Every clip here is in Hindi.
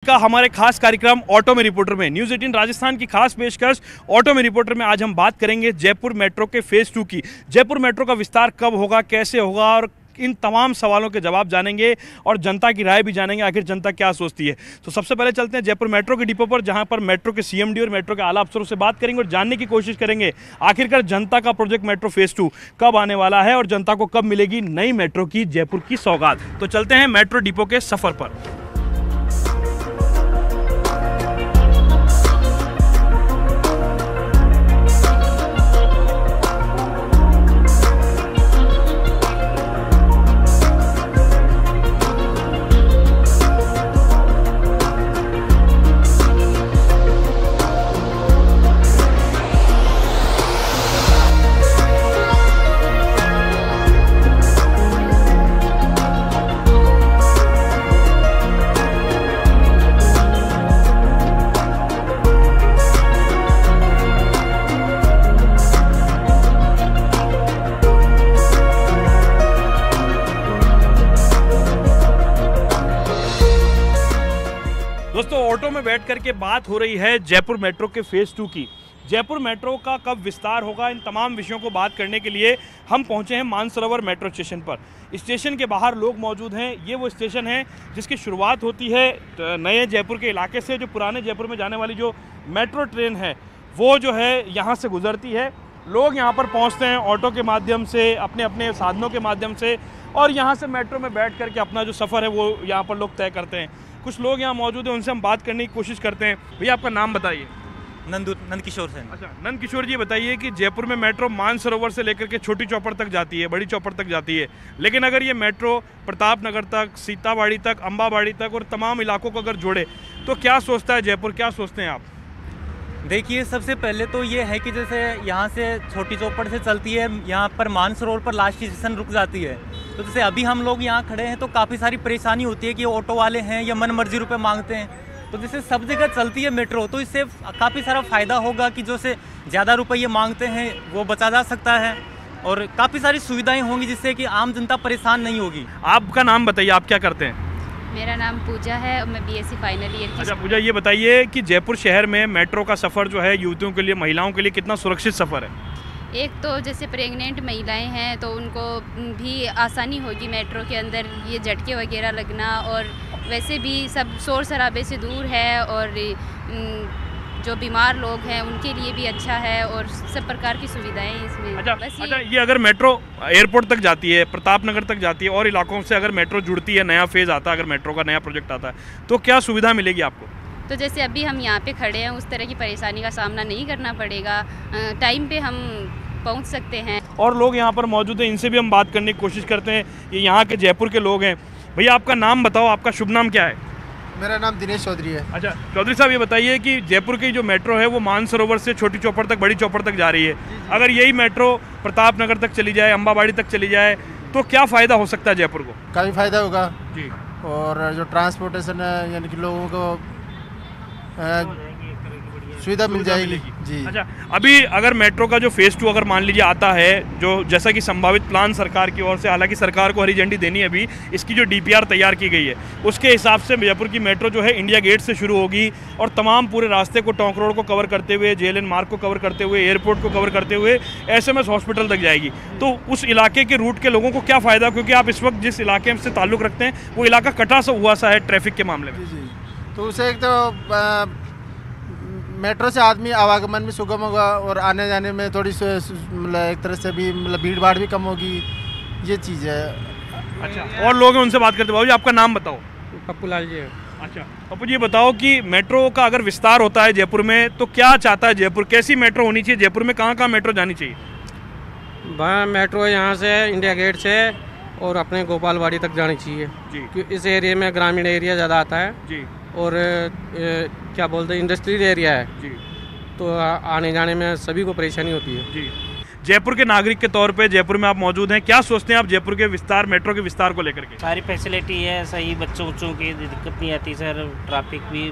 का हमारे खास कार्यक्रम ऑटो में रिपोर्टर में न्यूज़ 18 राजस्थान की खास पेशकश ऑटो में रिपोर्टर में आज हम बात करेंगे जयपुर मेट्रो के फेज़ 2 की। जयपुर मेट्रो का विस्तार कब होगा, कैसे होगा, और इन तमाम सवालों के जवाब जानेंगे और जनता की राय भी जानेंगे, आखिर जनता क्या सोचती है। तो सबसे पहले चलते हैं जयपुर मेट्रो के डिपो पर, जहां पर मेट्रो के सीएमडी और मेट्रो के आला अफसरों से बात करेंगे और जानने की कोशिश करेंगे आखिरकार जनता का प्रोजेक्ट मेट्रो फेज़ 2 कब आने वाला है और जनता को कब मिलेगी नई मेट्रो की जयपुर की सौगात। तो चलते हैं मेट्रो डिपो के सफ़र पर। दोस्तों, ऑटो में बैठ करके बात हो रही है जयपुर मेट्रो के फेज़ 2 की। जयपुर मेट्रो का कब विस्तार होगा, इन तमाम विषयों को बात करने के लिए हम पहुंचे हैं मानसरोवर मेट्रो स्टेशन पर। स्टेशन के बाहर लोग मौजूद हैं। ये वो स्टेशन है जिसकी शुरुआत होती है नए जयपुर के इलाके से। जो पुराने जयपुर में जाने वाली जो मेट्रो ट्रेन है वो जो है यहाँ से गुजरती है। लोग यहाँ पर पहुँचते हैं ऑटो के माध्यम से, अपने अपने साधनों के माध्यम से, और यहाँ से मेट्रो में बैठ करके अपना जो सफ़र है वो यहाँ पर लोग तय करते हैं। कुछ लोग यहाँ मौजूद हैं, उनसे हम बात करने की कोशिश करते हैं। भैया, आपका नाम बताइए। नंद किशोर सेन। अच्छा, नंद किशोर जी, बताइए कि जयपुर में मेट्रो मानसरोवर से लेकर के छोटी चौपड़ तक जाती है, बड़ी चौपड़ तक जाती है, लेकिन अगर ये मेट्रो प्रताप नगर तक, सीताबाड़ी तक, अम्बाबाड़ी तक और तमाम इलाकों को अगर जोड़े तो क्या सोचता है जयपुर, क्या सोचते हैं आप? देखिए, सबसे पहले तो ये है कि जैसे यहाँ से छोटी चौपड़ से चलती है, यहाँ पर मानसरोवर पर लास्ट स्टेशन रुक जाती है। तो जैसे अभी हम लोग यहाँ खड़े हैं तो काफ़ी सारी परेशानी होती है कि ऑटो वाले हैं या मन मर्जी रुपये मांगते हैं। तो जैसे सब जगह चलती है मेट्रो, तो इससे काफ़ी सारा फ़ायदा होगा कि जो से ज़्यादा रुपये मांगते हैं वो बचा जा सकता है और काफ़ी सारी सुविधाएँ होंगी जिससे कि आम जनता परेशान नहीं होगी। आपका नाम बताइए, आप क्या करते हैं? मेरा नाम पूजा है और मैं बीएससी फाइनल ईयर की। अच्छा पूजा, ये बताइए कि जयपुर शहर में मेट्रो का सफ़र जो है युवतियों के लिए, महिलाओं के लिए कितना सुरक्षित सफ़र है? एक तो जैसे प्रेग्नेंट महिलाएं हैं तो उनको भी आसानी होगी मेट्रो के अंदर ये झटके वगैरह लगना, और वैसे भी सब शोर शराबे से दूर है, और जो बीमार लोग हैं उनके लिए भी अच्छा है, और सब प्रकार की सुविधाएं इसमें। अच्छा, ये अगर मेट्रो एयरपोर्ट तक जाती है, प्रताप नगर तक जाती है और इलाकों से अगर मेट्रो जुड़ती है, नया फेज़ आता है, अगर मेट्रो का नया प्रोजेक्ट आता है तो क्या सुविधा मिलेगी आपको? तो जैसे अभी हम यहाँ पे खड़े हैं उस तरह की परेशानी का सामना नहीं करना पड़ेगा, टाइम पे हम पहुँच सकते हैं। और लोग यहाँ पर मौजूद हैं, इनसे भी हम बात करने की कोशिश करते हैं। ये यहाँ के जयपुर के लोग हैं। भैया, आपका नाम बताओ, आपका शुभ नाम क्या है? मेरा नाम दिनेश चौधरी है। अच्छा चौधरी साहब, ये बताइए कि जयपुर की जो मेट्रो है वो मानसरोवर से छोटी चौपड़ तक, बड़ी चौपड़ तक जा रही है। अगर यही मेट्रो प्रताप नगर तक चली जाए, अम्बाबाड़ी तक चली जाए, तो क्या फ़ायदा हो सकता है जयपुर को? काफ़ी फ़ायदा होगा जी। और जो ट्रांसपोर्टेशन है, यानी कि लोगों को सुविधा मिल जाएगी जी। अच्छा, अभी अगर मेट्रो का जो फेज़ 2 अगर मान लीजिए आता है, जो जैसा कि संभावित प्लान सरकार की ओर से, हालांकि सरकार को हरी झंडी देनी है अभी, इसकी जो डीपीआर तैयार की गई है उसके हिसाब से जयपुर की मेट्रो जो है इंडिया गेट से शुरू होगी और तमाम पूरे रास्ते को, टोंक रोड को कवर करते हुए, JLN मार्ग को कवर करते हुए, एयरपोर्ट को कवर करते हुए SMS हॉस्पिटल तक जाएगी। तो उस इलाके के रूट के लोगों को क्या फ़ायदा, क्योंकि आप इस वक्त जिस इलाके से ताल्लुक़ रखते हैं वो इलाका कटा सा हुआ सा है ट्रैफिक के मामले में। जी, तो उसे एक तो मेट्रो से आदमी आवागमन भी सुगम होगा और आने जाने में थोड़ी मतलब एक तरह से भी मतलब भीड़ भाड़ भी कम होगी, ये चीज़ है। अच्छा, और लोग हैं, उनसे बात करते। बाबू जी, आपका नाम बताओ। पप्पू लाल जी। अच्छा पप्पू जी, बताओ कि मेट्रो का अगर विस्तार होता है जयपुर में तो क्या चाहता है जयपुर, कैसी मेट्रो होनी चाहिए जयपुर में, कहाँ मेट्रो जानी चाहिए? मेट्रो यहाँ से इंडिया गेट से और अपने गोपालवाड़ी तक जानी चाहिए जी, क्योंकि इस एरिया में ग्रामीण एरिया ज़्यादा आता है जी, और क्या बोलते हैं इंडस्ट्रियल एरिया है जी, तो आने जाने में सभी को परेशानी होती है जी। जयपुर के नागरिक के तौर पे जयपुर में आप मौजूद हैं, क्या सोचते हैं आप जयपुर के विस्तार, मेट्रो के विस्तार को लेकर के? सारी फैसिलिटी है सही, बच्चों की दिक्कत नहीं आती सर। ट्रैफिक भी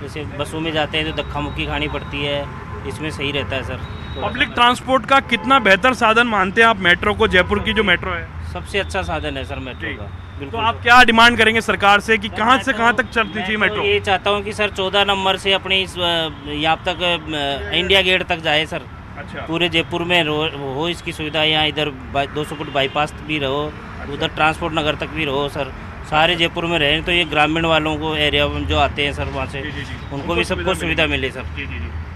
जैसे बसों में जाते हैं तो धक्का मुक्की खानी पड़ती है, इसमें सही रहता है सर। पब्लिक ट्रांसपोर्ट का कितना बेहतर साधन मानते हैं आप मेट्रो को, जयपुर की जो मेट्रो है? सबसे अच्छा साधन है सर मेट्रो का। बिल्कुल। तो आप क्या डिमांड करेंगे सरकार से कि कहाँ से कहाँ तक चलनी चाहिए मेट्रो? ये चाहता हूँ कि सर 14 नंबर से अपने इस यहाँ तक इंडिया गेट तक जाए सर। अच्छा। पूरे जयपुर में हो इसकी सुविधा। यहाँ इधर 200 फुट बाईपास भी रहो, उधर ट्रांसपोर्ट नगर तक भी रहो सर। सारे जयपुर में रहें तो ये ग्रामीण वालों को एरिया में जो आते हैं सर वहाँ से उनको भी सबको सुविधा मिले सर।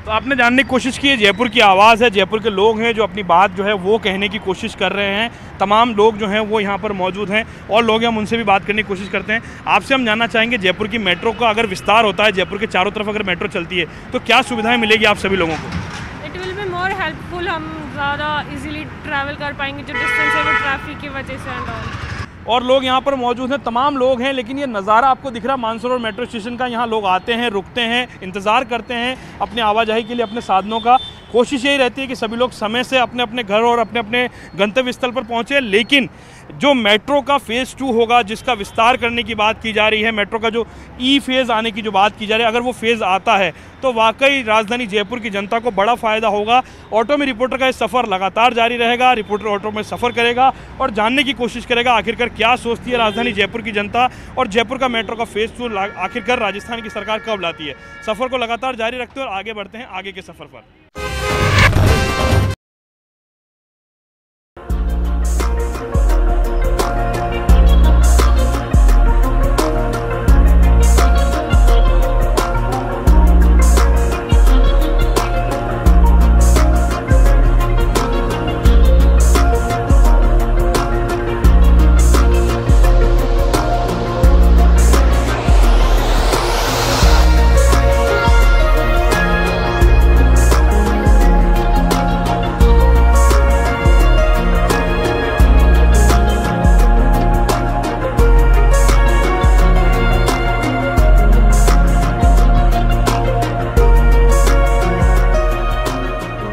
तो आपने जानने की कोशिश की है, जयपुर की आवाज़ है, जयपुर के लोग हैं जो अपनी बात जो है वो कहने की कोशिश कर रहे हैं। तमाम लोग जो हैं वो यहाँ पर मौजूद हैं और लोग हम उनसे भी बात करने की कोशिश करते हैं। आपसे हम जानना चाहेंगे जयपुर की मेट्रो का अगर विस्तार होता है, जयपुर के चारों तरफ अगर मेट्रो चलती है तो क्या सुविधाएँ मिलेगी आप सभी लोगों को? It will be more helpful, हम ज़्यादा इजीली ट्रैवल कर पाएंगे, जो डिस्टेंस है वो ट्रैफिक की वजह से एंड ऑल। और लोग यहाँ पर मौजूद हैं, तमाम लोग हैं, लेकिन ये नज़ारा आपको दिख रहा है मानसरोवर मेट्रो स्टेशन का। यहाँ लोग आते हैं, रुकते हैं, इंतज़ार करते हैं अपने आवाजाही के लिए, अपने साधनों का। कोशिश यही रहती है कि सभी लोग समय से अपने अपने घर और अपने अपने गंतव्य स्थल पर पहुँचे। लेकिन जो मेट्रो का फ़ेज़ 2 होगा, जिसका विस्तार करने की बात की जा रही है, मेट्रो का जो ई फेज़ आने की जो बात की जा रही है, अगर वो फेज़ आता है तो वाकई राजधानी जयपुर की जनता को बड़ा फ़ायदा होगा। ऑटो में रिपोर्टर का ये सफ़र लगातार जारी रहेगा। रिपोर्टर ऑटो में सफ़र करेगा और जानने की कोशिश करेगा आखिरकार क्या सोचती है राजधानी जयपुर की जनता और जयपुर का मेट्रो का फ़ेज़ 2 आखिरकार राजस्थान की सरकार कब लाती है। सफ़र को लगातार जारी रखते हैं और आगे बढ़ते हैं आगे के सफ़र पर।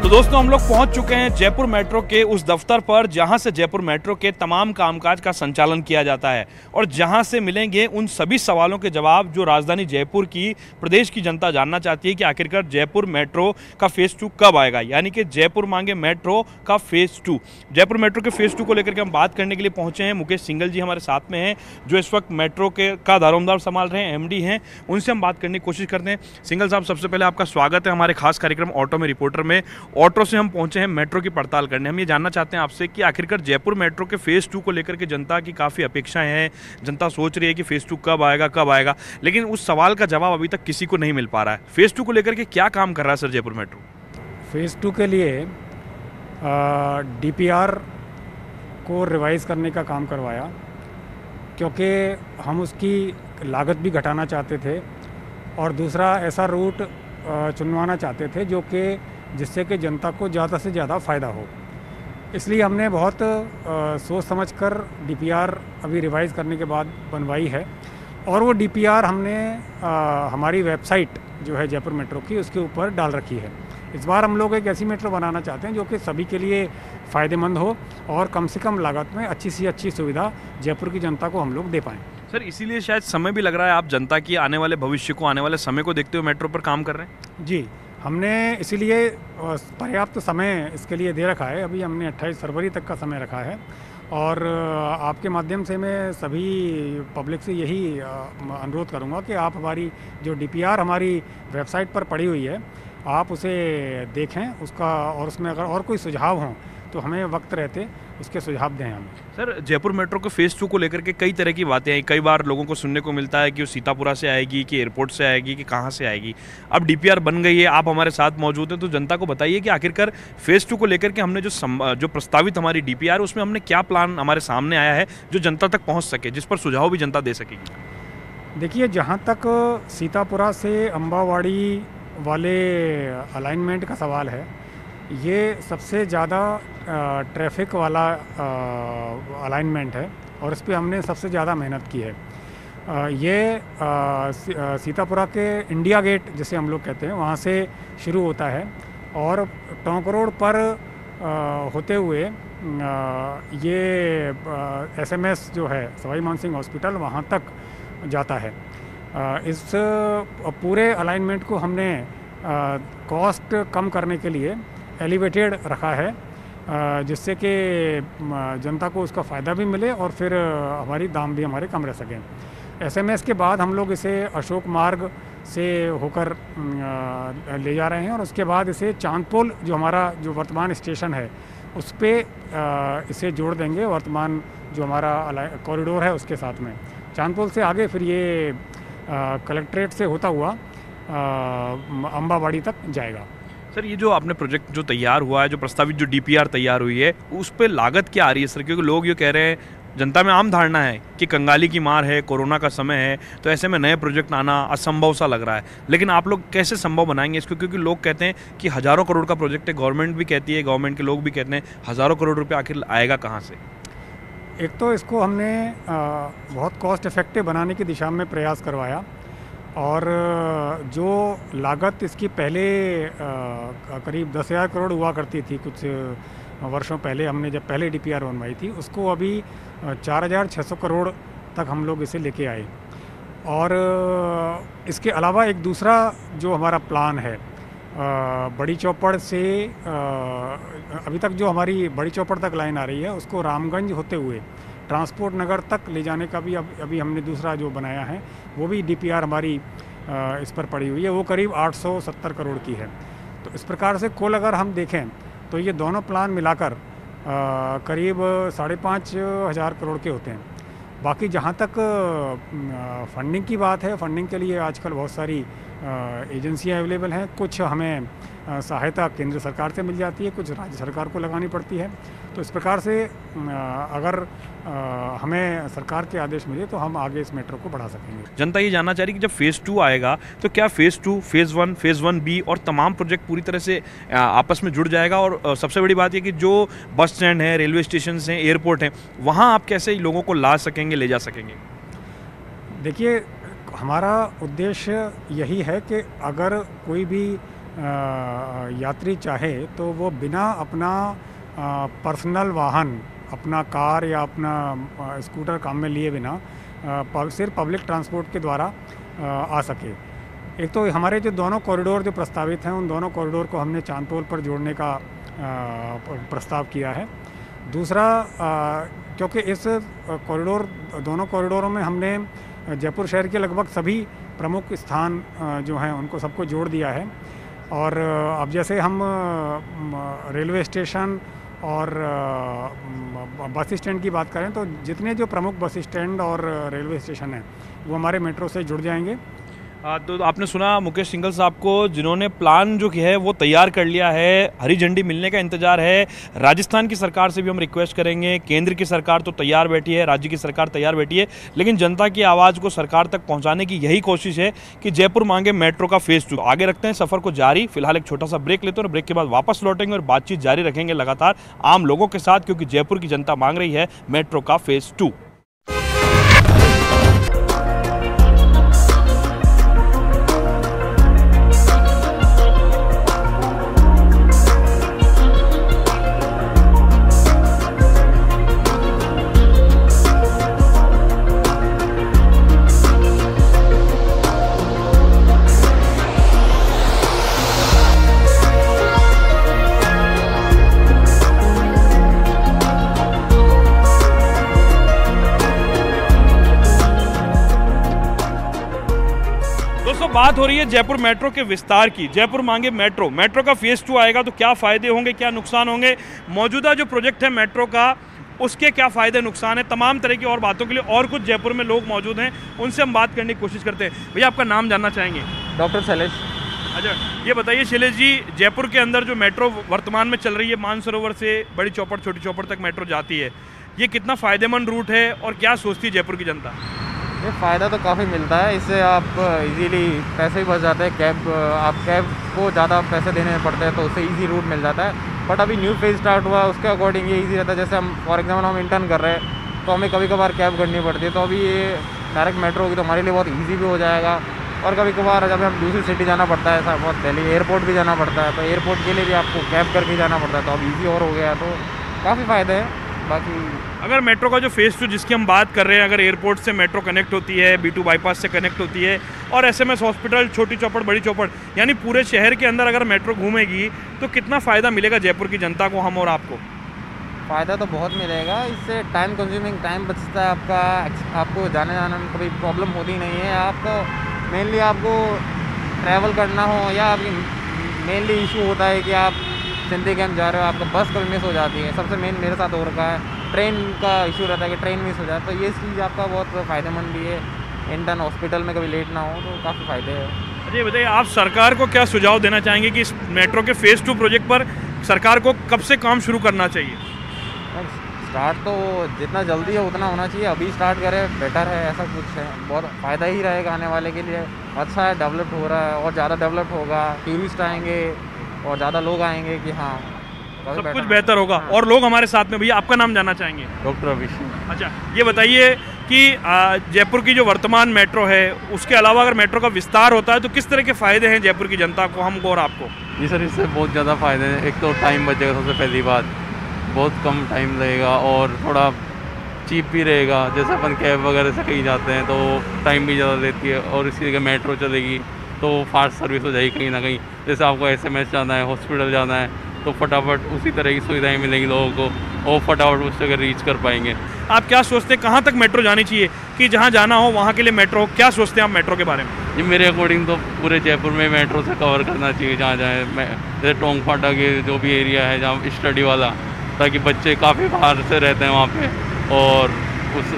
दोस्तों हम लोग पहुंच चुके हैं जयपुर मेट्रो के उस दफ्तर पर जहां से जयपुर मेट्रो के तमाम कामकाज का संचालन किया जाता है और जहां से मिलेंगे उन सभी सवालों के जवाब जो राजधानी जयपुर की, प्रदेश की जनता जानना चाहती है कि आखिरकार जयपुर मेट्रो का फ़ेज़ 2 कब आएगा। यानी कि जयपुर मांगे मेट्रो का फ़ेज़ 2। जयपुर मेट्रो के फ़ेज़ 2 को लेकर के हम बात करने के लिए पहुँचे हैं। मुकेश सिंघल जी हमारे साथ में हैं जो इस वक्त मेट्रो का दारोमदार संभाल रहे हैं, MD हैं। उनसे हम बात करने की कोशिश करते हैं। सिंघल साहब, सबसे पहले आपका स्वागत है हमारे खास कार्यक्रम ऑटो में रिपोर्टर में। ऑटो से हम पहुंचे हैं मेट्रो की पड़ताल करने। हम ये जानना चाहते हैं आपसे कि आखिरकार जयपुर मेट्रो के फ़ेज़ 2 को लेकर के जनता की काफ़ी अपेक्षाएं हैं। जनता सोच रही है कि फ़ेज़ 2 कब आएगा, लेकिन उस सवाल का जवाब अभी तक किसी को नहीं मिल पा रहा है। फ़ेज़ 2 को लेकर के क्या काम कर रहा है सर जयपुर मेट्रो? फ़ेज़ 2 के लिए DPR को रिवाइज़ करने का काम करवाया, क्योंकि हम उसकी लागत भी घटाना चाहते थे और दूसरा ऐसा रूट चुनवाना चाहते थे जो कि जिससे कि जनता को ज़्यादा से ज़्यादा फ़ायदा हो। इसलिए हमने बहुत सोच समझकर DPR अभी रिवाइज़ करने के बाद बनवाई है और वो DPR हमने हमारी वेबसाइट जो है जयपुर मेट्रो की उसके ऊपर डाल रखी है। इस बार हम लोग एक ऐसी मेट्रो बनाना चाहते हैं जो कि सभी के लिए फ़ायदेमंद हो और कम से कम लागत में अच्छी से अच्छी सुविधा जयपुर की जनता को हम लोग दे पाएँ। सर, इसीलिए शायद समय भी लग रहा है, आप जनता की आने वाले भविष्य को, आने वाले समय को देखते हुए मेट्रो पर काम कर रहे हैं? जी, हमने इसीलिए पर्याप्त समय इसके लिए दे रखा है। अभी हमने 28 फरवरी तक का समय रखा है और आपके माध्यम से मैं सभी पब्लिक से यही अनुरोध करूंगा कि आप हमारी जो DPR हमारी वेबसाइट पर पड़ी हुई है आप उसे देखें उसका, और उसमें अगर और कोई सुझाव हों तो हमें वक्त रहते उसके सुझाव दें हमें। सर, जयपुर मेट्रो के फ़ेज़ 2 को लेकर के कई तरह की बातें हैं। कई बार लोगों को सुनने को मिलता है कि वो सीतापुरा से आएगी, कि एयरपोर्ट से आएगी, कि कहाँ से आएगी। अब DPR बन गई है, आप हमारे साथ मौजूद हैं, तो जनता को बताइए कि आखिरकार फ़ेज़ 2 को लेकर के हमने जो प्रस्तावित हमारी DPR उसमें हमने क्या प्लान हमारे सामने आया है जो जनता तक पहुँच सके, जिस पर सुझाव भी जनता दे सकेगी। देखिए, जहाँ तक सीतापुरा से अम्बावाड़ी वाले अलाइनमेंट का सवाल है, ये सबसे ज़्यादा ट्रैफिक वाला अलाइनमेंट है और इस पर हमने सबसे ज़्यादा मेहनत की है। ये सीतापुरा के इंडिया गेट जिसे हम लोग कहते हैं वहाँ से शुरू होता है और टोंक रोड पर होते हुए ये SMS जो है सवाई मानसिंह हॉस्पिटल वहाँ तक जाता है। इस पूरे अलाइनमेंट को हमने कॉस्ट कम करने के लिए एलिवेटेड रखा है जिससे कि जनता को उसका फ़ायदा भी मिले और फिर हमारी दाम भी हमारे कम रह सकें। SMS के बाद हम लोग इसे अशोक मार्ग से होकर ले जा रहे हैं और उसके बाद इसे चांदपोल जो हमारा जो वर्तमान स्टेशन है उस पर इसे जोड़ देंगे, वर्तमान जो हमारा कॉरिडोर है उसके साथ में। चांदपोल से आगे फिर ये कलेक्ट्रेट से होता हुआ अम्बावाड़ी तक जाएगा। सर, ये जो आपने प्रोजेक्ट जो तैयार हुआ है, जो प्रस्तावित जो DPR तैयार हुई है, उस पर लागत क्या आ रही है सर? क्योंकि लोग ये कह रहे हैं, जनता में आम धारणा है कि कंगाली की मार है, कोरोना का समय है, तो ऐसे में नए प्रोजेक्ट आना असंभव सा लग रहा है। लेकिन आप लोग कैसे संभव बनाएंगे इसको? क्योंकि लोग कहते हैं कि हज़ारों करोड़ का प्रोजेक्ट है, गवर्नमेंट भी कहती है, गवर्नमेंट के लोग भी कहते हैं हज़ारों करोड़ रुपये आखिर आएगा कहाँ से? एक तो इसको हमने बहुत कॉस्ट इफ़ेक्टिव बनाने की दिशा में प्रयास करवाया और जो लागत इसकी पहले करीब 10,000 करोड़ हुआ करती थी कुछ वर्षों पहले, हमने जब पहले DPR बनवाई थी, उसको अभी 4,600 करोड़ तक हम लोग इसे लेके आए। और इसके अलावा एक दूसरा जो हमारा प्लान है बड़ी चौपड़ से अभी तक जो हमारी बड़ी चौपड़ तक लाइन आ रही है उसको रामगंज होते हुए ट्रांसपोर्ट नगर तक ले जाने का भी अभी हमने दूसरा जो बनाया है, वो भी DPR हमारी इस पर पड़ी हुई है, वो करीब 870 करोड़ की है। तो इस प्रकार से कुल अगर हम देखें तो ये दोनों प्लान मिलाकर करीब 5,500 करोड़ के होते हैं। बाकी जहाँ तक फंडिंग की बात है, फंडिंग के लिए आजकल बहुत सारी एजेंसियाँ अवेलेबल हैं। कुछ हमें सहायता केंद्र सरकार से मिल जाती है, कुछ राज्य सरकार को लगानी पड़ती है। तो इस प्रकार से अगर हमें सरकार के आदेश मिले तो हम आगे इस मेट्रो को बढ़ा सकेंगे। जनता ये जानना चाह रही है कि जब फेज़ 2 आएगा तो क्या फेज़ 2, फेज़ 1, फेज़ 1B और तमाम प्रोजेक्ट पूरी तरह से आपस में जुड़ जाएगा? और सबसे बड़ी बात ये कि जो बस स्टैंड है, रेलवे स्टेशन हैं, एयरपोर्ट हैं, वहाँ आप कैसे लोगों को ला सकेंगे, ले जा सकेंगे? देखिए, हमारा उद्देश्य यही है कि अगर कोई भी यात्री चाहे तो वो बिना अपना पर्सनल वाहन, अपना कार या अपना स्कूटर काम में लिए बिना सिर्फ पब्लिक ट्रांसपोर्ट के द्वारा आ सके। एक तो हमारे जो दोनों कॉरिडोर जो प्रस्तावित हैं, उन दोनों कॉरिडोर को हमने चांदपोल पर जोड़ने का प्रस्ताव किया है। दूसरा, क्योंकि इस दोनों कॉरिडोरों में हमने जयपुर शहर के लगभग सभी प्रमुख स्थान जो हैं उनको सबको जोड़ दिया है। और अब जैसे हम रेलवे स्टेशन और बस स्टैंड की बात करें तो जितने जो प्रमुख बस स्टैंड और रेलवे स्टेशन हैं वो हमारे मेट्रो से जुड़ जाएंगे। तो आपने सुना मुकेश सिंघल साहब को, जिन्होंने प्लान जो है वो तैयार कर लिया है, हरी झंडी मिलने का इंतजार है। राजस्थान की सरकार से भी हम रिक्वेस्ट करेंगे, केंद्र की सरकार तो तैयार बैठी है, राज्य की सरकार तैयार बैठी है, लेकिन जनता की आवाज़ को सरकार तक पहुंचाने की यही कोशिश है कि जयपुर मांगे मेट्रो का फेज़ 2। आगे रखते हैं सफ़र को जारी। फिलहाल एक छोटा सा ब्रेक लेते हैं और ब्रेक के बाद वापस लौटेंगे और बातचीत जारी रखेंगे लगातार आम लोगों के साथ, क्योंकि जयपुर की जनता मांग रही है मेट्रो का फेज़ 2। बात हो रही है जयपुर मेट्रो के विस्तार की। जयपुर मांगे मेट्रो का फेज़ 2 आएगा तो क्या फ़ायदे होंगे, क्या नुकसान होंगे, मौजूदा जो प्रोजेक्ट है मेट्रो का उसके क्या फ़ायदे नुकसान है, तमाम तरह की और बातों के लिए और कुछ जयपुर में लोग मौजूद हैं, उनसे हम बात करने की कोशिश करते हैं। भैया, आपका नाम जानना चाहेंगे? डॉक्टर शैलेश। अच्छा, ये बताइए शैलेश जी, जयपुर के अंदर जो मेट्रो वर्तमान में चल रही है, मानसरोवर से बड़ी चौपड़, छोटी चौपड़ तक मेट्रो जाती है, ये कितना फ़ायदेमंद रूट है और क्या सोचती है जयपुर की जनता? ये फ़ायदा तो काफ़ी मिलता है, इससे आप इजीली पैसे भी बच जाते हैं। आप कैब को ज़्यादा पैसे देने पड़ते हैं तो उससे इजी रूट मिल जाता है। बट अभी न्यू फेज स्टार्ट हुआ, उसके अकॉर्डिंग ये इजी रहता है। जैसे हम फॉर एग्जाम्पल हम इंटर्न कर रहे हैं तो हमें कभी कभार कैब करनी पड़ती है, तो अभी ये डायरेक्ट मेट्रो होगी तो हमारे लिए बहुत ईजी भी हो जाएगा। और कभी कभार जब हम दूसरी सिटी जाना पड़ता है, ऐसा बहुत दिल्ली एयरपोर्ट भी जाना पड़ता है, तो एयरपोर्ट के लिए भी आपको कैब करके जाना पड़ता है, तो अब ईजी और हो गया, तो काफ़ी फ़ायदे हैं। बाकी अगर मेट्रो का जो फेज़ 2 जिसकी हम बात कर रहे हैं, अगर एयरपोर्ट से मेट्रो कनेक्ट होती है, B2 बाईपास से कनेक्ट होती है और SMS हॉस्पिटल, छोटी चौपड़, बड़ी चौपड़, यानी पूरे शहर के अंदर अगर मेट्रो घूमेगी तो कितना फ़ायदा मिलेगा जयपुर की जनता को, हम और आपको? फ़ायदा तो बहुत मिलेगा, इससे टाइम कंज्यूमिंग टाइम बचता है आपका, आपको जाने जाने में कभी प्रॉब्लम होती नहीं है। आपको मेनली आपको ट्रैवल करना हो या मेनली इशू होता है कि आप सिंधी कैंप जा रहे हो, आपका बस कभी मिस हो जाती है। सबसे मेन मेरे साथ हो रखा है, ट्रेन का इशू रहता है कि ट्रेन मिस हो जाए, तो ये चीज़ आपका बहुत फ़ायदेमंद भी है। इंटर्न हॉस्पिटल में कभी लेट ना हो तो काफ़ी फ़ायदे है। जी बताइए, आप सरकार को क्या सुझाव देना चाहेंगे कि इस मेट्रो के फेज़ 2 प्रोजेक्ट पर सरकार को कब से काम शुरू करना चाहिए? स्टार्ट तो जितना जल्दी है उतना होना चाहिए, अभी स्टार्ट करें बेटर है, ऐसा कुछ है, बहुत फ़ायदा ही रहेगा आने वाले के लिए। अच्छा है, डेवलप हो रहा है और ज़्यादा डेवलप होगा, टूरिस्ट आएंगे और ज़्यादा लोग आएंगे कि हाँ सब कुछ बेहतर होगा। और लोग हमारे साथ में, भैया आपका नाम जानना चाहेंगे? डॉक्टर अभिषेक। अच्छा, ये बताइए कि जयपुर की जो वर्तमान मेट्रो है उसके अलावा अगर मेट्रो का विस्तार होता है तो किस तरह के फ़ायदे हैं जयपुर की जनता को, हमको और आपको? जी सर, इससे बहुत ज़्यादा फ़ायदे हैं। एक तो टाइम बचेगा, सबसे पहली बात, बहुत कम टाइम लगेगा और थोड़ा चीप भी रहेगा। जैसे अपन कैब वगैरह से कहीं जाते हैं तो टाइम भी ज़्यादा लेती है, और इसी जगह मेट्रो चलेगी तो फास्ट सर्विस हो जाएगी कहीं ना कहीं। जैसे आपको SMS जाना है, हॉस्पिटल जाना है, तो फटाफट उसी तरह की सुविधाएं मिलेंगी लोगों को और फटाफट उस जगह रीच कर पाएंगे। आप क्या सोचते हैं, कहाँ तक मेट्रो जानी चाहिए कि जहाँ जाना हो वहाँ के लिए मेट्रो हो? क्या सोचते हैं आप मेट्रो के बारे में? जी मेरे अकॉर्डिंग तो पूरे जयपुर में मेट्रो से कवर करना चाहिए जहाँ जाए। जैसे टोंग फाटा के जो भी एरिया है जहाँ स्टडी वाला, ताकि बच्चे काफ़ी बाहर से रहते हैं वहाँ पे और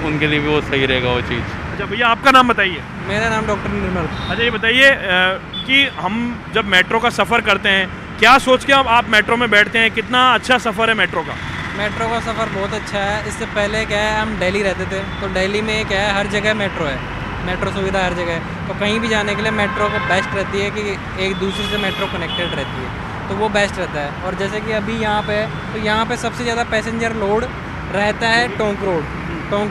उनके लिए भी वो सही रहेगा वो चीज़। अच्छा भैया, आपका नाम बताइए? मेरा नाम डॉक्टर निर्मल। अच्छा, ये बताइए कि हम जब मेट्रो का सफ़र करते हैं क्या सोच के अब आप मेट्रो में बैठते हैं? कितना अच्छा सफ़र है मेट्रो का? मेट्रो का सफ़र बहुत अच्छा है। इससे पहले क्या है, हम दिल्ली रहते थे तो दिल्ली में क्या है, हर जगह मेट्रो है, मेट्रो सुविधा हर जगह है। तो कहीं भी जाने के लिए मेट्रो को बेस्ट रहती है कि एक दूसरे से मेट्रो कनेक्टेड रहती है, तो वो बेस्ट रहता है। और जैसे कि अभी यहाँ पे तो यहाँ पे सबसे ज़्यादा पैसेंजर लोड रहता है टोंक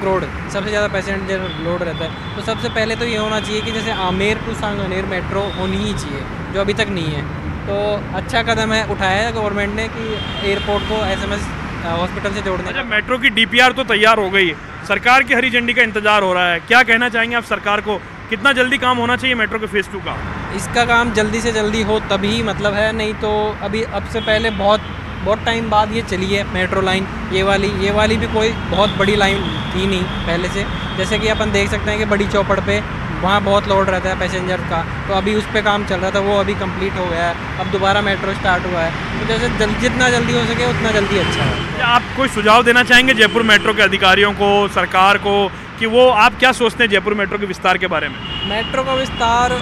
रोड सबसे ज़्यादा पैसेंजर लोड रहता है। तो सबसे पहले तो ये होना चाहिए कि जैसे आमेर टू सांगानेर मेट्रो होनी ही चाहिए, जो अभी तक नहीं है। तो अच्छा कदम है उठाया है गवर्नमेंट ने कि एयरपोर्ट को SMS हॉस्पिटल से जोड़ने। अच्छा, मेट्रो की DPR तो तैयार हो गई है, सरकार की हरी झंडी का इंतजार हो रहा है, क्या कहना चाहेंगे आप सरकार को, कितना जल्दी काम होना चाहिए मेट्रो के फेज़ 2 का? इसका काम जल्दी से जल्दी हो तभी मतलब है, नहीं तो अभी अब से पहले बहुत टाइम बाद ये चली है मेट्रो लाइन, ये वाली भी कोई बहुत बड़ी लाइन थी नहीं पहले से। जैसे कि अपन देख सकते हैं कि बड़ी चौपड़ पे वहाँ बहुत लोड रहता है पैसेंजर का, तो अभी उस पर काम चल रहा था, वो अभी कंप्लीट हो गया है, अब दोबारा मेट्रो स्टार्ट हुआ है। तो जैसे जितना जल्दी हो सके उतना जल्दी अच्छा है। आप कोई सुझाव देना चाहेंगे जयपुर मेट्रो के अधिकारियों को, सरकार को, कि वो आप क्या सोचते हैं जयपुर मेट्रो के विस्तार के बारे में? मेट्रो का विस्तार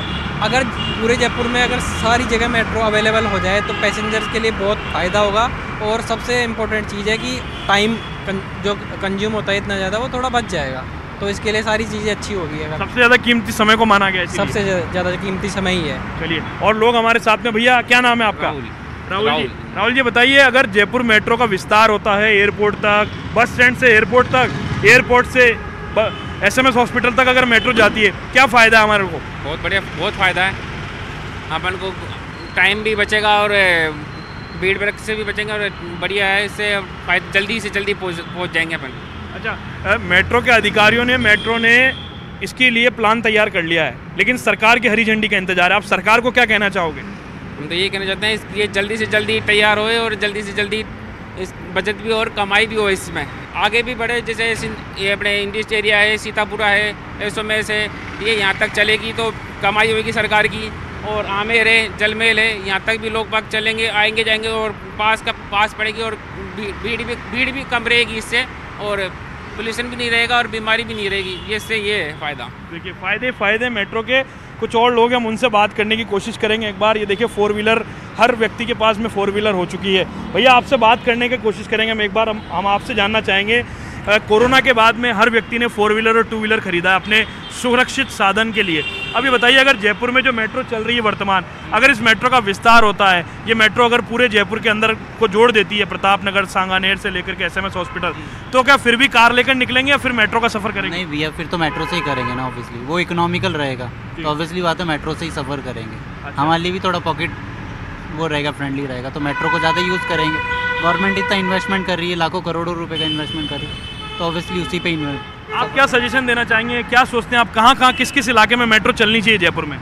अगर पूरे जयपुर में अगर सारी जगह मेट्रो अवेलेबल हो जाए तो पैसेंजर्स के लिए बहुत फ़ायदा होगा। और सबसे इम्पोर्टेंट चीज़ है कि टाइम जो कंज्यूम होता है इतना ज़्यादा, वो थोड़ा बच जाएगा, तो इसके लिए सारी चीज़ें अच्छी होगी। सबसे ज़्यादा कीमती समय को माना गया है, सबसे ज़्यादा कीमती समय ही है। चलिए, और लोग हमारे साथ में, भैया क्या नाम है आपका? राहुल जी बताइए, अगर जयपुर मेट्रो का विस्तार होता है एयरपोर्ट तक, बस स्टैंड से एयरपोर्ट तक, एयरपोर्ट से SMS हॉस्पिटल तक अगर मेट्रो जाती है, क्या फ़ायदा है हमारे को? बहुत बढ़िया, बहुत फ़ायदा है। अपन को टाइम भी बचेगा और भीड़ भड़क से भी बचेंगे और बढ़िया है, इससे जल्दी से जल्दी पहुँच जाएंगे अपन। अच्छा, मेट्रो के अधिकारियों ने, मेट्रो ने इसके लिए प्लान तैयार कर लिया है, लेकिन सरकार की हरी झंडी का इंतजार है। आप सरकार को क्या कहना चाहोगे? हम तो ये कहना चाहते हैं ये जल्दी से जल्दी तैयार होए और जल्दी से जल्दी इस बचत भी और कमाई भी हो, इसमें आगे भी बढ़े। जैसे ये अपने इंडस्ट्री एरिया है, सीतापुरा है, ऐसों से ये यहाँ तक चलेगी तो कमाई होगी सरकार की। और आमेर है, जलमेल है, यहाँ तक भी लोग बाग चलेंगे, आएंगे जाएंगे और पास पड़ेगी और भीड़ भी कम रहेगी इससे, और पोल्यूशन भी नहीं रहेगा और बीमारी भी नहीं रहेगी। इससे ये है फ़ायदा। देखिए, फ़ायदे मेट्रो के। कुछ और लोग हैं, हम उनसे बात करने की कोशिश करेंगे एक बार। ये देखिए 4 व्हीलर, हर व्यक्ति के पास में 4 व्हीलर हो चुकी है। भैया आपसे बात करने की कोशिश करेंगे हम एक बार। हम आपसे जानना चाहेंगे, कोरोना के बाद में हर व्यक्ति ने 4 व्हीलर और 2 व्हीलर खरीदा है अपने सुरक्षित साधन के लिए। अब ये बताइए, अगर जयपुर में जो मेट्रो चल रही है वर्तमान, अगर इस मेट्रो का विस्तार होता है, ये मेट्रो अगर पूरे जयपुर के अंदर को जोड़ देती है, प्रताप नगर, सांगानेर से लेकर के SMS हॉस्पिटल, तो क्या फिर भी कार लेकर निकलेंगे या फिर मेट्रो का सफ़र करेंगे? नहीं भैया, फिर तो मेट्रो से ही करेंगे ना, ऑब्वियसली वो इकोनॉमिकल रहेगा, तो ऑब्वियसली बात है मेट्रो से ही सफ़र करेंगे। अच्छा। हमारे लिए भी थोड़ा पॉकेट वो रहेगा, फ्रेंडली रहेगा, तो मेट्रो को ज़्यादा यूज़ करेंगे। गवर्नमेंट इतना इन्वेस्टमेंट कर रही है, लाखों करोड़ों रुपए का इन्वेस्टमेंट कर रही है, तो ऑब्वियसली उसी पे इन्वेस्ट। आप क्या सजेशन देना चाहेंगे, क्या सोचते हैं आप, कहाँ किस इलाके में मेट्रो चलनी चाहिए जयपुर में?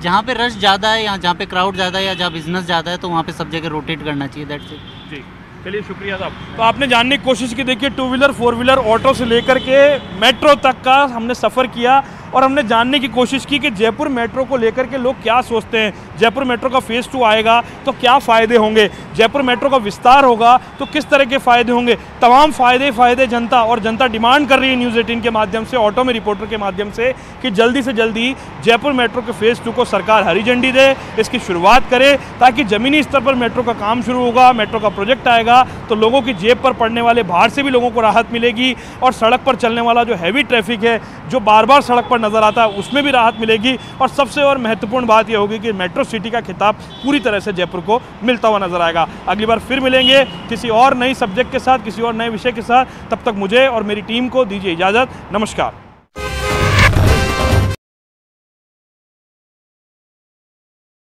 जहाँ पे रश ज़्यादा है या जहाँ पे क्राउड ज़्यादा है या जहाँ बिजनेस ज़्यादा है, तो वहाँ पे सब जगह रोटेट करना चाहिए, दैट्स इट। जी, चलिए शुक्रिया साहब। तो आपने जानने की कोशिश की, देखिए 2 व्हीलर 4 व्हीलर ऑटो से लेकर के मेट्रो तक का हमने सफ़र किया और हमने जानने की कोशिश की कि जयपुर मेट्रो को लेकर के लोग क्या सोचते हैं। जयपुर मेट्रो का फेज़ 2 आएगा तो क्या फ़ायदे होंगे, जयपुर मेट्रो का विस्तार होगा तो किस तरह के फ़ायदे होंगे। तमाम फ़ायदे जनता, और जनता डिमांड कर रही है न्यूज़ 18 के माध्यम से, ऑटो में रिपोर्टर के माध्यम से, कि जल्दी से जल्दी जयपुर मेट्रो के फेज़ 2 को सरकार हरी झंडी दे, इसकी शुरुआत करे, ताकि ज़मीनी स्तर पर मेट्रो का काम शुरू होगा, मेट्रो का प्रोजेक्ट आएगा तो लोगों की जेब पर पड़ने वाले भार से भी लोगों को राहत मिलेगी और सड़क पर चलने वाला जो हैवी ट्रैफिक है, जो बार बार सड़क पर नज़र आता है, उसमें भी राहत मिलेगी। और सबसे और महत्वपूर्ण बात यह होगी कि मेट्रो सिटी का खिताब पूरी तरह से जयपुर को मिलता हुआ नजर आएगा। अगली बार फिर मिलेंगे किसी और नई सब्जेक्ट के साथ, किसी और नए विषय के साथ। तब तक मुझे और मेरी टीम को दीजिए इजाज़त। नमस्कार।